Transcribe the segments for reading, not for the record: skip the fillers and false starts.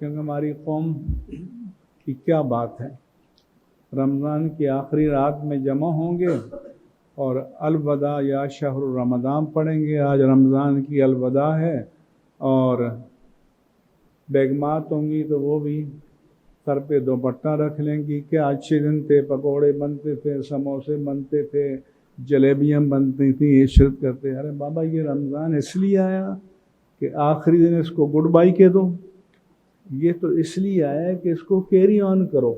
کیونکہ ہماری قوم کی کیا بات ہے، رمضان کی آخری رات میں جمع ہوں گے اور الوداع یا شہر رمضان پڑھیں گے۔ آج رمضان کی الوداع ہے، اور بیگمات ہوں گی تو وہ بھی سر پہ دوپٹہ رکھ لیں گی۔ کیا اچھے دن تھے، پکوڑے بنتے تھے، سموسے بنتے تھے، جلیبیاں بنتی تھیں، یہ شرط کرتے۔ ارے بابا، یہ رمضان اس لیے آیا کہ آخری دن اس کو گڈ بائی کہہ دو؟ یہ تو اس لیے آیا کہ اس کو کیری آن کرو۔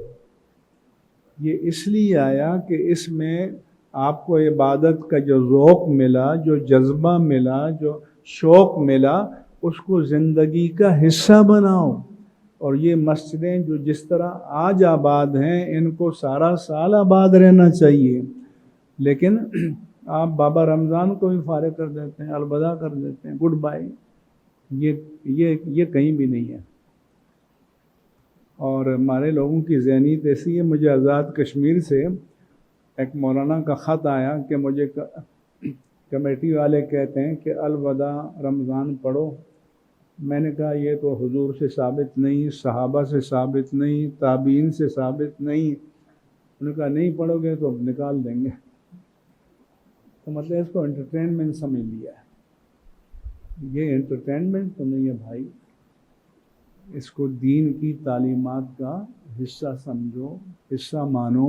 یہ اس لیے آیا کہ اس میں آپ کو عبادت کا جو ذوق ملا، جو جذبہ ملا، جو شوق ملا، اس کو زندگی کا حصہ بناؤ۔ اور یہ مسجدیں جو جس طرح آج آباد ہیں، ان کو سارا سال آباد رہنا چاہیے، لیکن آپ بابا رمضان کو بھی فارغ کر دیتے ہیں، الوداع کر دیتے ہیں، گڈ بائی۔ یہ کہیں بھی نہیں ہے۔ اور ہمارے لوگوں کی ذہنیت ایسی ہے۔ مجھے آزاد کشمیر سے ایک مولانا کا خط آیا کہ مجھے کمیٹی والے کہتے ہیں کہ الوداع رمضان پڑھو۔ میں نے کہا یہ تو حضور سے ثابت نہیں، صحابہ سے ثابت نہیں، تابعین سے ثابت نہیں۔ انہوں نے کہا نہیں پڑھو گے تو نکال دیں گے۔ تو مطلب اس کو انٹرٹینمنٹ سمجھ لیا ہے۔ یہ انٹرٹینمنٹ تو نہیں ہے بھائی، اس کو دین کی تعلیمات کا حصہ سمجھو، حصہ مانو۔